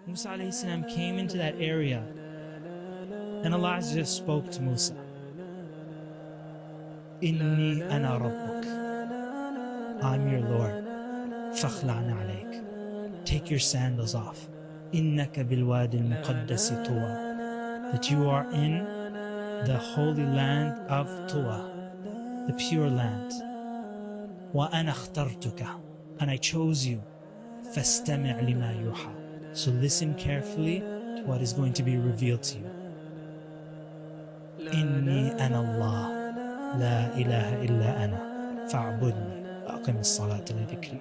Musa alayhi salam came into that area, and Allah just spoke to Musa. Inni ana rabbuk. I'm your Lord. Fakhla'na alayk. Take your sandals off. Innaka bilwadi al-muqaddasi tuwa. That you are in the holy land of Tuwa, the pure land. Wa ana akhtartuka. And I chose you. Fastami' lima yuha. So listen carefully to what is going to be revealed to you. Inni ana Allah. La ilaha illa ana. Fa'budni. Aqim as-salata li dhikri.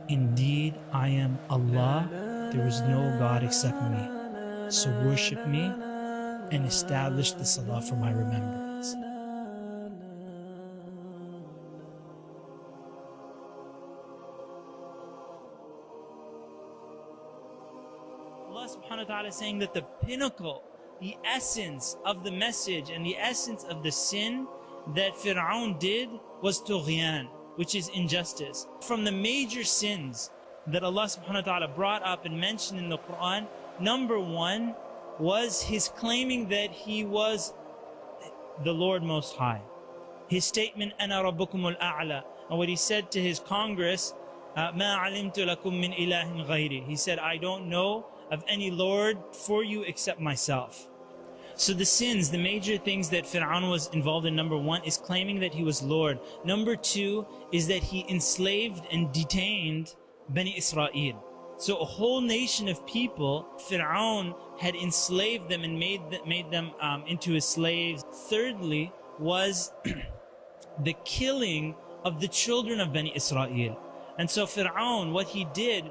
Indeed, I am Allah. There is no God except me. So worship me and establish the salah for my remembrance. Allah subhanahu wa ta'ala is saying that the pinnacle, the essence of the message and the essence of the sin that Firaun did was tughyan, which is injustice. From the major sins that Allah subhanahu wa ta'ala brought up and mentioned in the Quran, number one was his claiming that he was the Lord Most High. His statement, Ana Rabbukumul A'la, and what he said to his Congress, Ma alimtu lakum min ilahin ghayri. He said, I don't know of any Lord for you except myself. So the sins, the major things that Firaun was involved in, number one, is claiming that he was Lord. Number two is that he enslaved and detained Bani Israel. So a whole nation of people, Firaun had enslaved them and made them into his slaves. Thirdly was the killing of the children of Bani Israel. And so Firaun, what he did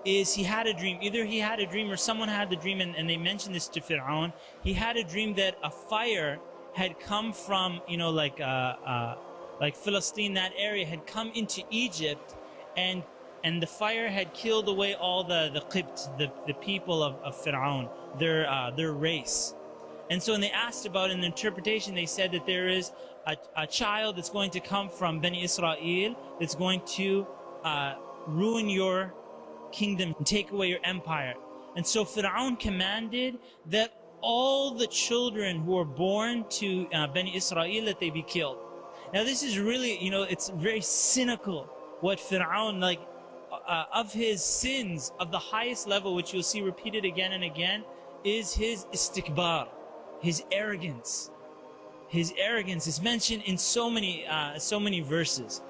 is he had a dream. Either he had a dream or someone had the dream, and they mentioned this to Firaun. He had a dream that a fire had come from, like Philistine, that area, had come into Egypt, and the fire had killed away all the Qibt, the people of Firaun, their race. And so when they asked about an interpretation, they said that there is a child that's going to come from Bani Israel that's going to ruin your kingdom and take away your empire. And so Firaun commanded that all the children who were born to Bani Israel, that they be killed. Now this is really, it's very cynical what Firaun, of his sins of the highest level, which you'll see repeated again and again, is his istikbar, his arrogance. His arrogance is mentioned in so many verses.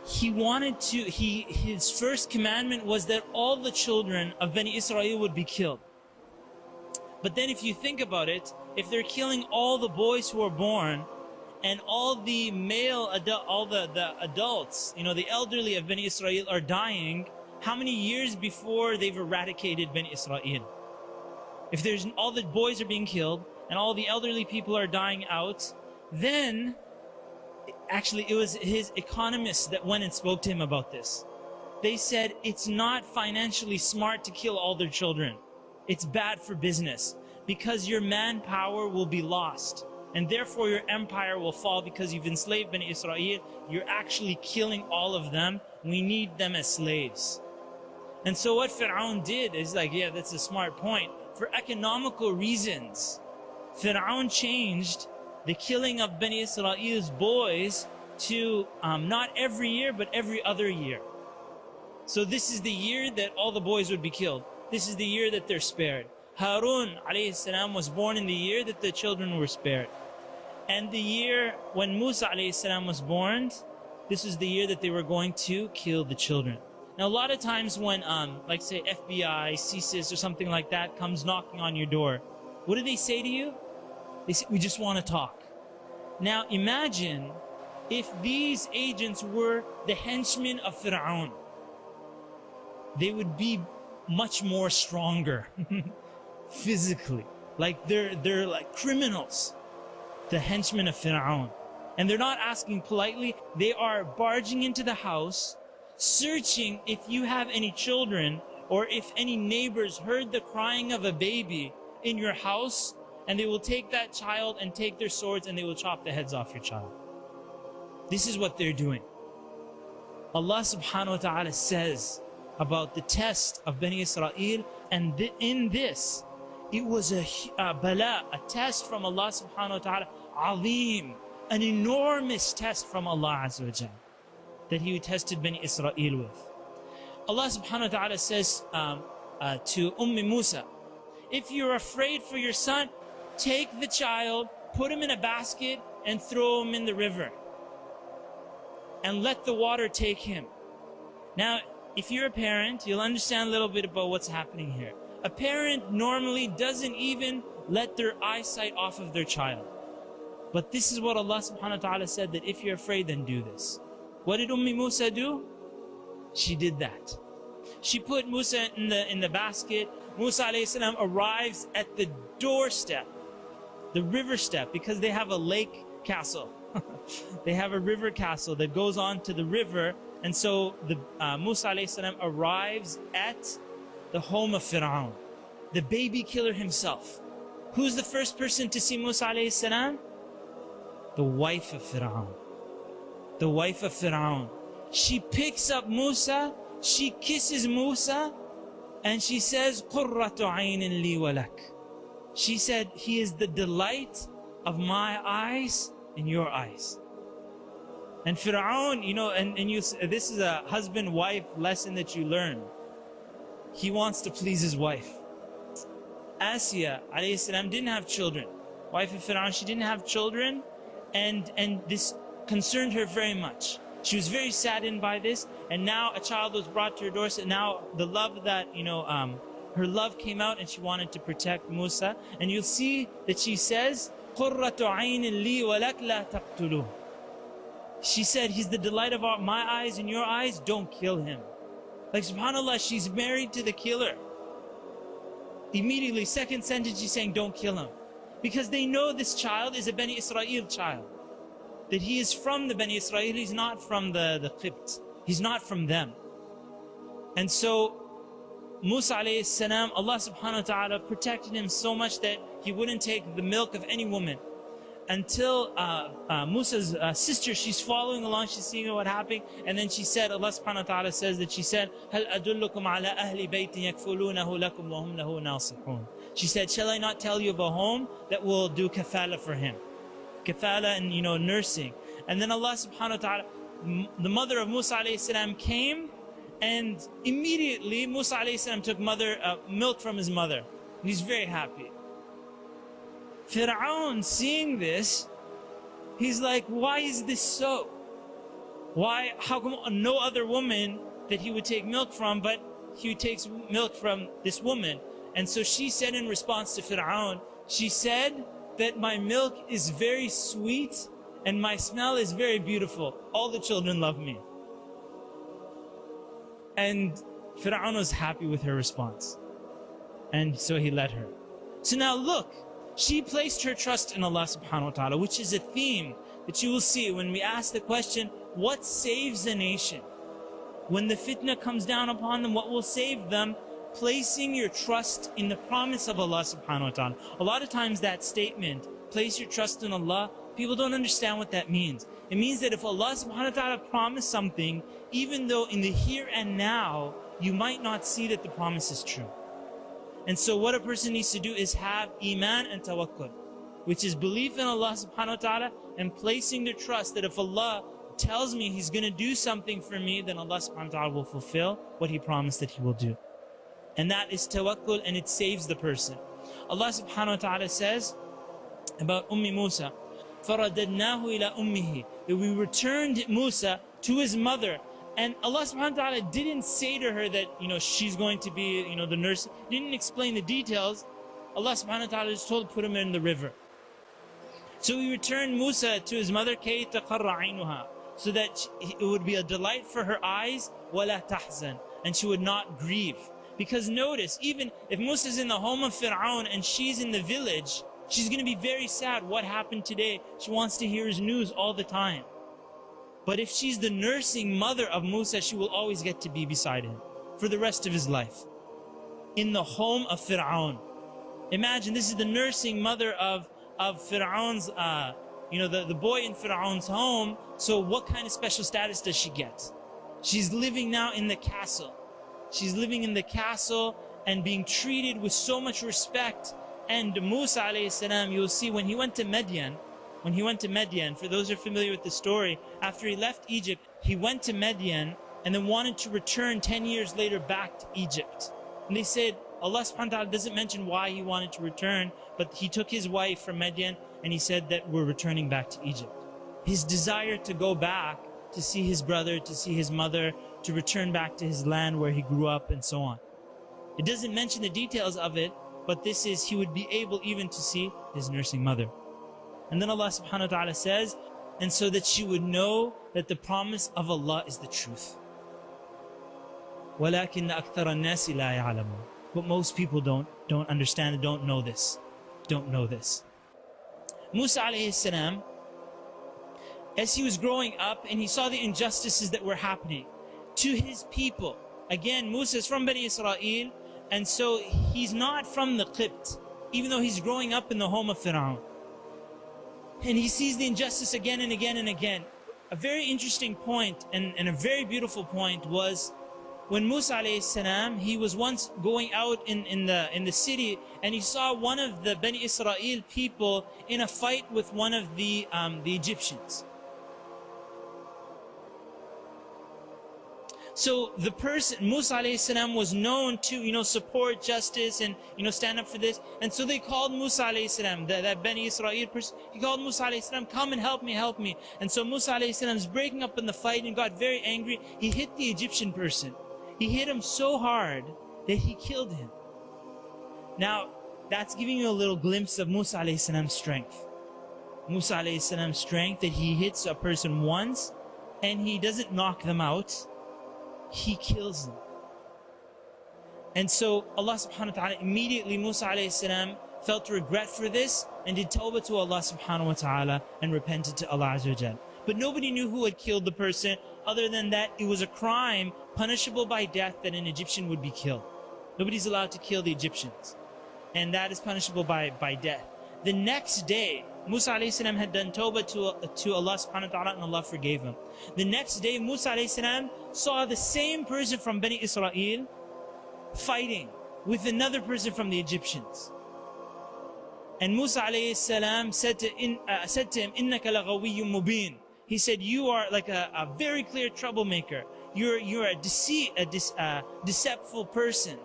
He wanted to, his first commandment was that all the children of Bani Israel would be killed. But then if you think about it, if they're killing all the boys who are born, and all the the adults, the elderly of Bani Israel are dying, how many years before they've eradicated Bani Israel? If there's all the boys are being killed, and all the elderly people are dying out, then actually it was his economists that went and spoke to him about this. They said it's not financially smart to kill all their children. It's bad for business because your manpower will be lost. And therefore your empire will fall because you've enslaved Bani Israel. You're actually killing all of them. We need them as slaves. And so what Firaun did is yeah, that's a smart point. For economical reasons, Firaun changed the killing of Bani Israel's boys to not every year, but every other year. So this is the year that all the boys would be killed. This is the year that they're spared. Harun alayhi salam was born in the year that the children were spared. And the year when Musa alayhi salam was born, this is the year that they were going to kill the children. Now a lot of times when, like say FBI, CSIS or something like that comes knocking on your door, what do they say to you? They say, we just want to talk. Now imagine if these agents were the henchmen of Firaun. They would be much more stronger physically. Like they're like criminals, the henchmen of Firaun. And they're not asking politely, they are barging into the house, searching if you have any children or if any neighbors heard the crying of a baby in your house, and they will take that child and take their swords and they will chop the heads off your child. This is what they're doing. Allah subhanahu wa ta'ala says about the test of Bani Israel, and in this, it was a bala, a test from Allah subhanahu wa ta'ala, azim, an enormous test from Allah Azza wa Jal, that He tested Bani Israel with. Allah subhanahu wa ta'ala says to Musa, if you're afraid for your son, take the child, put him in a basket, and throw him in the river. And let the water take him. Now, if you're a parent, you'll understand a little bit about what's happening here. A parent normally doesn't even let their eyesight off of their child. But this is what Allah subhanahu wa ta'ala said, that if you're afraid, then do this. What did Musa do? She did that. She put Musa in the basket. Musa alayhi salam arrives at the doorstep, the river step, because they have a lake castle. They have a river castle that goes on to the river. And so Musa alayhi salam arrives at the home of Firaun, the baby killer himself. Who's the first person to see Musa alayhi salam? The wife of Firaun. The wife of Firaun. She picks up Musa, she kisses Musa, and she says, قُرَّةُ عَيْنٍ لِي وَلَكَ. She said, he is the delight of my eyes and your eyes. And Firaun, you know, this is a husband-wife lesson that you learn. He wants to please his wife. Asiyah alayhi salam didn't have children. Wife of Firaun, she didn't have children, and this concerned her very much. She was very saddened by this, and now a child was brought to her doorstep. Now the love that, you know, her love came out, and she wanted to protect Musa. And you'll see that she says, قُرَّةُ عَيْنٍ لِي وَلَكَ لَا تَقْتُلُوهُ. She said, he's the delight of my eyes and your eyes, don't kill him. Like, subhanAllah, she's married to the killer. Immediately, second sentence, she's saying, don't kill him. Because they know this child is a Bani Israel child. That he is from the Bani Israel, he's not from the Qibt. He's not from them. And so, Musa alayhi salam, Allah subhanahu wa ta'ala protected him so much that he wouldn't take the milk of any woman. Until Musa's sister, she's following along, she's seeing what happened, and then she said, Allah subhanahu wa ta'ala says that she said, هَلْ أَدُلُّكُمْ عَلَىٰ أَهْلِ بَيْتٍ يَكْفُلُونَهُ لَكُمْ وَهُمْ لَهُ نَاصِحُونَ. She said, shall I not tell you of a home that will do kafala for him? Kafala and, you know, nursing. And then Allah subhanahu wa ta'ala, the mother of Musa alayhi salam came, and immediately Musa alayhi salam took milk from his mother. He's very happy. Firaun, seeing this, he's like, why is this so? Why, how come no other woman that he would take milk from, but he takes milk from this woman? And so she said in response to Firaun, she said that my milk is very sweet and my smell is very beautiful. All the children love me. And Firaun was happy with her response. And so he let her. So now look, she placed her trust in Allah subhanahu wa ta'ala, which is a theme that you will see when we ask the question, what saves a nation? When the fitna comes down upon them, what will save them? Placing your trust in the promise of Allah subhanahu wa ta'ala. A lot of times that statement, place your trust in Allah, people don't understand what that means. It means that if Allah subhanahu wa ta'ala promised something, even though in the here and now, you might not see that the promise is true. And so what a person needs to do is have iman and tawakkul, which is belief in Allah subhanahu wa ta'ala and placing their trust that if Allah tells me He's going to do something for me, then Allah subhanahu wa ta'ala will fulfill what He promised that He will do. And that is tawakkul, and it saves the person. Allah subhanahu wa ta'ala says about Musa, فَرَدَدْنَاهُ إِلَىٰ أُمِّهِ, that we returned Musa to his mother. And Allah subhanahu wa ta'ala didn't say to her that, you know, she's going to be, you know, the nurse. Didn't explain the details. Allah subhanahu wa ta'ala just told, put him in the river. So we returned Musa to his mother, كَيْ تَقَرَّ عَيْنُهَا, so that it would be a delight for her eyes, وَلَا تَحْزَنْ, and she would not grieve. Because notice, even if Musa's in the home of Firaun and she's in the village, she's going to be very sad. What happened today? She wants to hear his news all the time. But if she's the nursing mother of Musa, she will always get to be beside him for the rest of his life. In the home of Firaun. Imagine, this is the nursing mother of Firaun's, you know, the boy in Firaun's home. So what kind of special status does she get? She's living now in the castle. She's living in the castle and being treated with so much respect. And Musa alayhi salam, you'll see when he went to Midian, for those who are familiar with the story, after he left Egypt, he went to Midian and then wanted to return 10 years later back to Egypt. And they said, Allah subhanahu wa ta'ala doesn't mention why he wanted to return, but he took his wife from Midian and he said that we're returning back to Egypt. His desire to go back, to see his brother, to see his mother, to return back to his land where he grew up and so on. It doesn't mention the details of it, but this is, he would be able even to see his nursing mother. And then Allah subhanahu wa ta'ala says, and so that she would know that the promise of Allah is the truth. وَلَكِنَّ أَكْثَرَ النَّاسِ لَا يَعْلَمُونَ. But most people don't understand and don't know this. Musa alayhi salam, as he was growing up and he saw the injustices that were happening to his people. Again, Musa is from Bani Israel, and so he's not from the Qibt, even though he's growing up in the home of Firaun. And he sees the injustice again and again and again. A very interesting point and a very beautiful point was when Musa alayhi salam, he was once going out in the city and he saw one of the Bani Israel people in a fight with one of the Egyptians. So the person, Musa alayhi salam, was known to, support justice and, stand up for this. And so they called Musa alayhi salam, that Bani Israel person, he called Musa alayhi salam, come and help me. And so Musa alayhi salam is breaking up in the fight and got very angry. He hit the Egyptian person. He hit him so hard that he killed him. Now, that's giving you a little glimpse of Musa alayhi salam's strength. Musa alayhi salam's strength, that he hits a person once and he doesn't knock them out. He kills them. And so Allah subhanahu wa ta'ala immediately, Musa alayhi salam felt regret for this and did tawbah to Allah subhanahu wa ta'ala and repented to Allah azza wa jal. But nobody knew who had killed the person, other than that it was a crime punishable by death that an Egyptian would be killed. Nobody's allowed to kill the Egyptians. And that is punishable by death. The next day, Musa alayhi salam had done tawbah to Allah subhanahu wa ta'ala and Allah forgave him. The next day, Musa alayhi salam saw the same person from Bani Israel fighting with another person from the Egyptians. And Musa alayhi salam said to him, إِنَّكَ لَغَوِيٌّ مُبِينٌ. He said, you are like a very clear troublemaker. You're a deceitful person.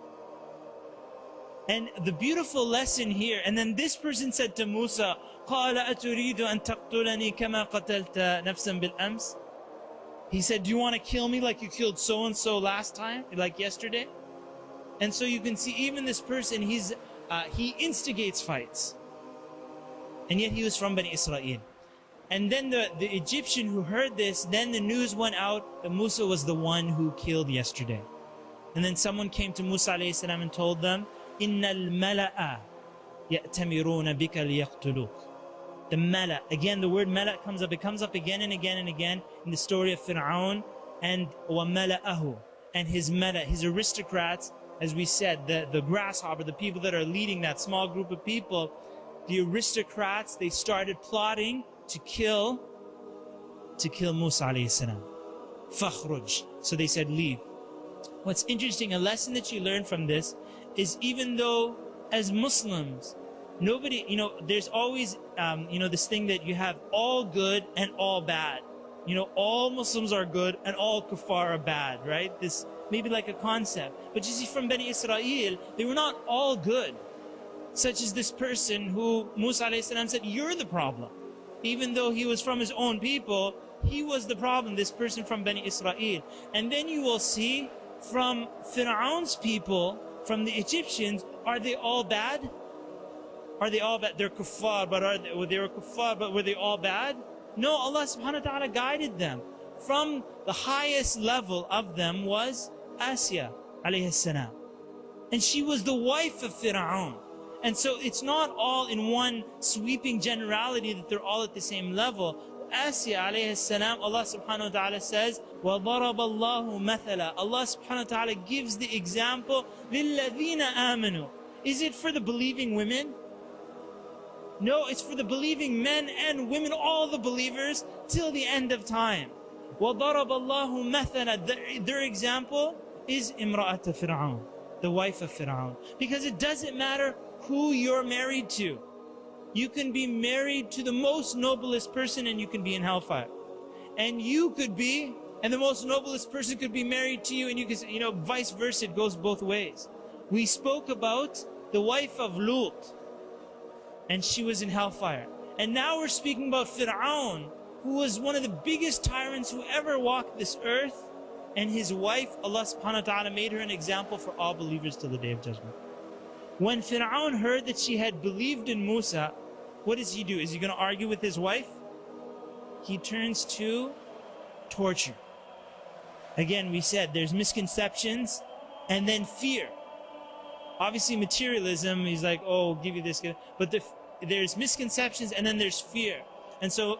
And the beautiful lesson here, and then this person said to Musa, قَالَ أَتُرِيدُ أَن تَقْتُلَنِي كَمَا قَتَلْتَ نَفْسًا بِالْأَمْسِ. He said, do you want to kill me like you killed so-and-so last time, like yesterday? And so you can see even this person, he instigates fights. And yet he was from Bani Israel. And then the Egyptian who heard this, then the news went out that Musa was the one who killed yesterday. And then someone came to Musa alayhi salam and told them, إِنَّ الْمَلَأَ يَأْتَمِرُونَ بِكَ لِيَقْتُلُوكَ. The mala, again the word mala comes up. It comes up again and again and again in the story of Firaun and وَمَلَأَهُ, and his mala, his aristocrats, as we said, the grasshopper, the people that are leading that small group of people, the aristocrats, they started plotting to kill Musa alayhi salam. فَخْرُجْ. So they said, leave. What's interesting, a lesson that you learn from this is, even though as Muslims, nobody, there's always, this thing that you have all good and all bad. All Muslims are good and all kuffar are bad, right? This maybe like a concept. But you see, from Bani Israel, they were not all good. Such as this person who Musa alayhi salam said, you're the problem. Even though he was from his own people, he was the problem, this person from Bani Israel. And then you will see from Firaun's people, from the Egyptians, are they all bad? Are they all bad? They're kuffar, but they were kuffar, but were they all bad? No, Allah subhanahu wa ta'ala guided them. From the highest level of them was Asya alayhi salam. And she was the wife of Firaun. And so it's not all in one sweeping generality that they're all at the same level. Asya alayhi salam, Allah subhanahu wa ta'ala says, وَضَرَبَ اللَّهُ مَثَلًا. Allah subhanahu wa ta'ala gives the example, لِلَّذِينَ آمَنُوا. Is it for the believing women? No, it's for the believing men and women, all the believers, till the end of time. وَضَرَبَ اللَّهُ مَثَلًا. Their example is Imra'at Firaun, the wife of Firaun. Because it doesn't matter who you're married to. You can be married to the most noblest person and you can be in hellfire. And you could be, and the most noblest person could be married to you, and you could, vice versa, it goes both ways. We spoke about the wife of Lut, and she was in hellfire. And now we're speaking about Firaun, who was one of the biggest tyrants who ever walked this earth, and his wife, Allah subhanahu wa ta'ala made her an example for all believers till the Day of Judgment. When Firaun heard that she had believed in Musa, what does he do? Is he going to argue with his wife? He turns to torture. Again, we said there's misconceptions and then fear. Obviously materialism, he's like, oh, give you this. But there's misconceptions and then there's fear. And so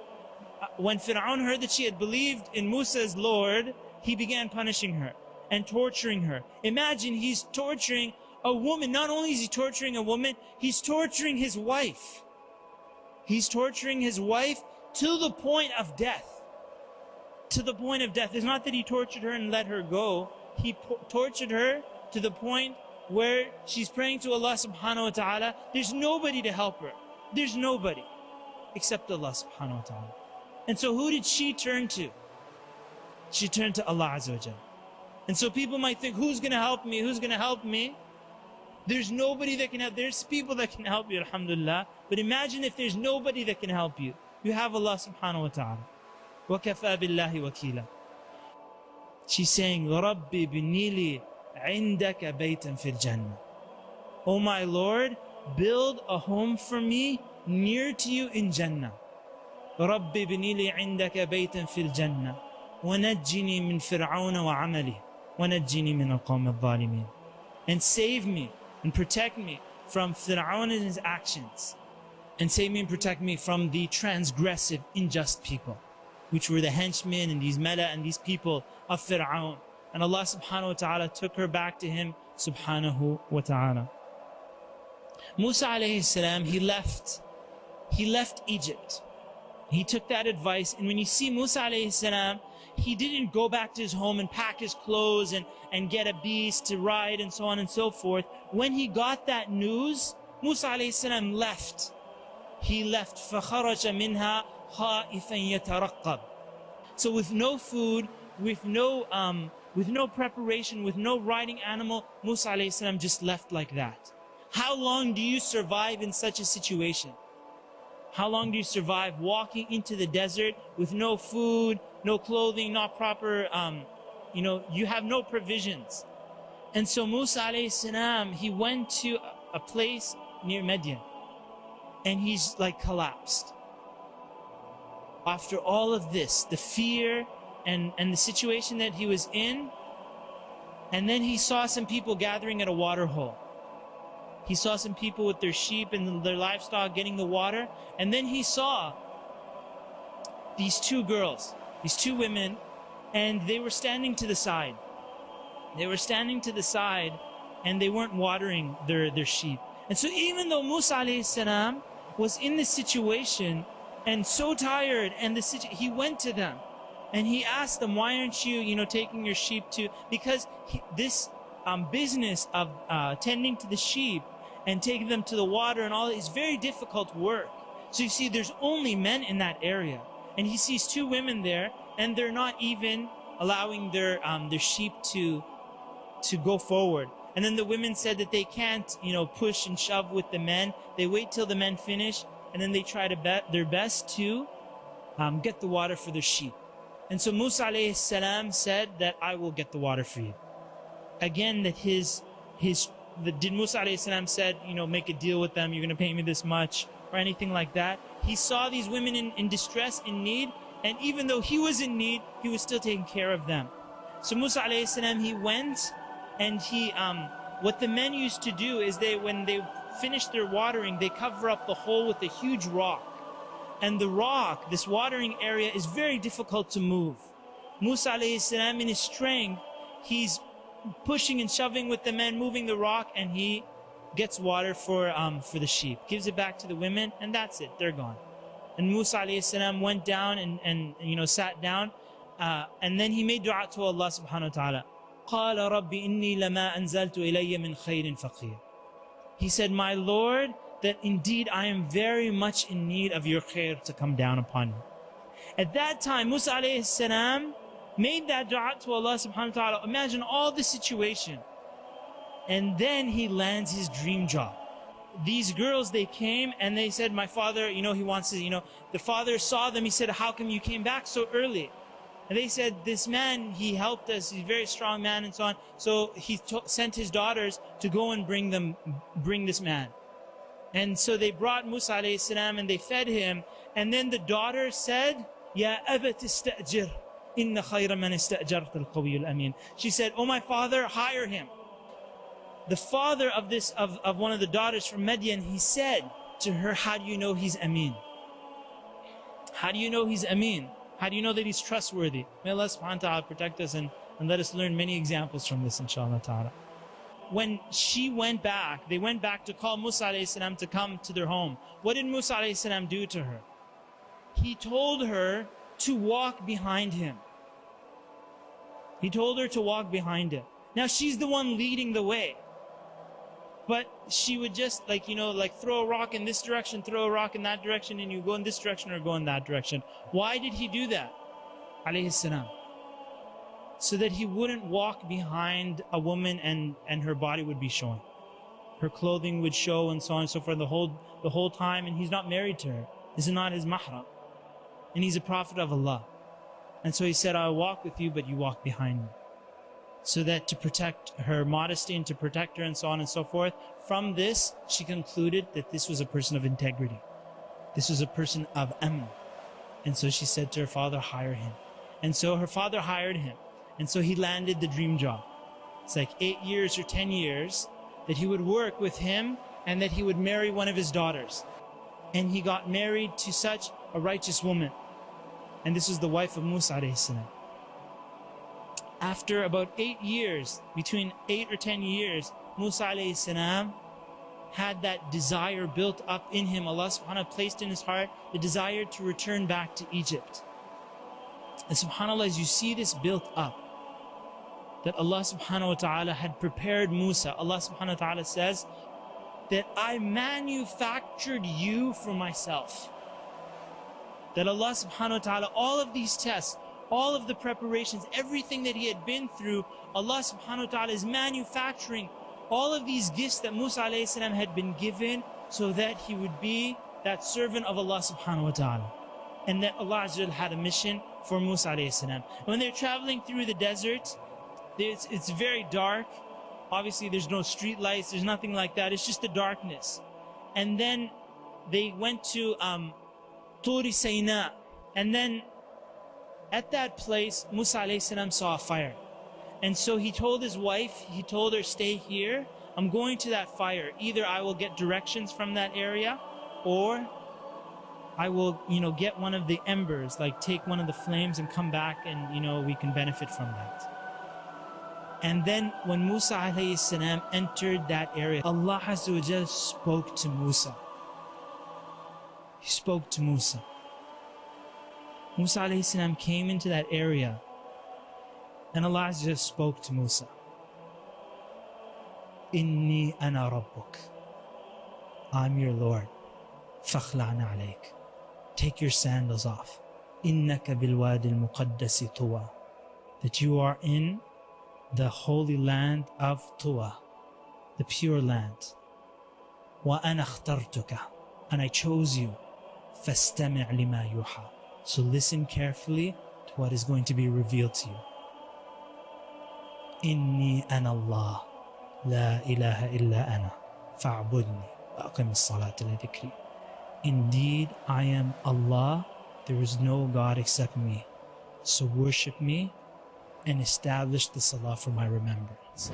when Firaun heard that she had believed in Musa's Lord, he began punishing her and torturing her. Imagine, he's torturing a woman. Not only is he torturing a woman, he's torturing his wife. He's torturing his wife to the point of death. To the point of death. It's not that he tortured her and let her go. He tortured her to the point where she's praying to Allah subhanahu wa ta'ala. There's nobody to help her. There's nobody except Allah subhanahu wa ta'ala. And so who did she turn to? She turned to Allah Azza wa Jalla. And so people might think, who's going to help me? Who's going to help me? There's nobody that can help. There's people that can help you, alhamdulillah. But imagine if there's nobody that can help you. You have Allah subhanahu wa ta'ala. وَكَفَى بِاللَّهِ وَكِيلًا. She's saying, رَبِّ بِنِي لِي عِنْدَكَ بَيْتًا فِي الْجَنَّةِ. Oh my Lord, build a home for me near to you in Jannah. رَبِّ بِنِي لِي عِنْدَكَ بَيْتًا فِي الْجَنَّةِ وَنَجِّنِي مِنْ فِرْعَوْنَ وَعَمَلِهِ وَنَجِّنِي مِنَ الْقَوْمِ الظَّالِمِينَ. And save me and protect me from Firaun and his actions. And save me and protect me from the transgressive, unjust people, which were the henchmen and these mala and these people of Firaun. And Allah subhanahu wa ta'ala took her back to him subhanahu wa ta'ala. Musa alayhi salam, he left Egypt. He took that advice, and when you see Musa alayhi salam, he didn't go back to his home and pack his clothes and get a beast to ride and so on and so forth. When he got that news, Musa alayhi salam left. He left. فَخَرَجَ مِنْهَا خَائِفًا يَتَرَقَّبْ. So with no food, with no preparation, with no riding animal, Musa alayhi salam just left like that. How long do you survive in such a situation? How long do you survive walking into the desert with no food, no clothing, not proper, you have no provisions. And so Musa alayhi salam, he went to a place near Midian, and he's like collapsed. After all of this, the fear and the situation that he was in, and then he saw some people gathering at a water hole. He saw some people with their sheep and their livestock getting the water. And then he saw these two girls, these two women, and they were standing to the side. They were standing to the side and they weren't watering their sheep. And so even though Musa alayhi salam was in this situation and so tired, and he went to them and he asked them, why aren't you, taking your sheep to, because this business of tending to the sheep and taking them to the water and all is very difficult work. So you see, there's only men in that area. And he sees two women there, and they're not even allowing their sheep to go forward. And then the women said that they can't, push and shove with the men. They wait till the men finish, and then they try their best to get the water for their sheep. And so Musa alayhi salam said that I will get the water for you. Again, that did Musa alayhi salam said, make a deal with them, you're going to pay me this much, or anything like that. He saw these women in distress, in need, and even though he was in need, he was still taking care of them. So Musa alayhi salam, he went, and what the men used to do is when they finished their watering, they cover up the hole with a huge rock. And the rock, this watering area, is very difficult to move. Musa alayhi salam, in his strength, he's pushing and shoving with the men, moving the rock, and he gets water for the sheep, gives it back to the women, and that's it, they're gone. And Musa alayhi salam went down and sat down, and then he made dua to Allah subhanahu wa ta'ala. قال رب إني لما أنزلت إلي من خير فقير. He said, my Lord, that indeed I am very much in need of your khair to come down upon me. At that time, Musa alayhi salam made that dua to Allah subhanahu wa ta'ala. Imagine all the situation. And then he lands his dream job. These girls, they came and they said, my father, he wants to, the father saw them. He said, how come you came back so early? And they said, this man, he helped us. He's a very strong man and so on. So he sent his daughters to go and bring this man. And so they brought Musa alayhi salam and they fed him. And then the daughter said, Ya abat istajir, inna khayra man istajart al-qawiyyu al-amin. She said, oh my father, hire him. The father of one of the daughters from Madian, he said to her, how do you know he's Amin? How do you know he's Amin? How do you know that he's trustworthy? May Allah subhanahu wa ta'ala protect us and let us learn many examples from this, inshallah ta'ala. When she went back, they went back to call Musa alayhi salam to come to their home. What did Musa alayhi salam do to her? He told her to walk behind him. He told her to walk behind him. Now she's the one leading the way. But she would just throw a rock in this direction, throw a rock in that direction, and you go in this direction or go in that direction. Why did he do that? Alayhi salam. So that he wouldn't walk behind a woman and her body would be showing. Her clothing would show and so on and so forth the whole time, and he's not married to her. This is not his mahram. And he's a prophet of Allah. And so he said, I'll walk with you, but you walk behind me. So that to protect her modesty and to protect her and so on and so forth. From this, she concluded that this was a person of integrity. This was a person of amn. And so she said to her father, hire him. And so her father hired him. And so he landed the dream job. It's like 8 years or 10 years that he would work with him and that he would marry one of his daughters. And he got married to such a righteous woman. And this was the wife of Musa alayhi salam. After about 8 years, between 8 or 10 years, Musa alayhi salam had that desire built up in him. Allah subhanahu wa ta'ala placed in his heart the desire to return back to Egypt. And subhanAllah, as you see this built up, that Allah subhanahu wa ta'ala had prepared Musa. Allah subhanahu wa ta'ala says that I manufactured you for myself. That Allah subhanahu wa ta'ala, all of these tests, all of the preparations, everything that he had been through, Allah subhanahu wa ta'ala is manufacturing all of these gifts that Musa alayhi salam had been given so that he would be that servant of Allah subhanahu wa ta'ala. And that Allah Azza wa Jal had a mission for Musa alayhi salam. When they're traveling through the desert, it's very dark. Obviously there's no street lights, there's nothing like that, it's just the darkness. And then they went to Turi Sayna, and then at that place Musa alayhi salam saw a fire. And so he told his wife, he told her, stay here, I'm going to that fire. Either I will get directions from that area, or I will, get one of the embers, like take one of the flames and come back and, we can benefit from that. And then when Musa alayhi salam entered that area, Allah Azza wa Jal spoke to Musa. He spoke to Musa. Musa alayhi salam came into that area, and Allah Azza wa Jal spoke to Musa. Inni ana rabbuk. I'm your Lord. Fakhla'na alayk. Take your sandals off. Innaka bilwadi al-muqaddasi tuwa. That you are in the holy land of Tuwa, the pure land. Wa ana akhtartuka. And I chose you. Fastami' lima yuha. So listen carefully to what is going to be revealed to you. Inni ana Allah. La ilaha illa ana. Fa'budni. Wa aqim as-salata li dhikri. Indeed, I am Allah. There is no God except me. So worship me and establish the salah for my remembrance.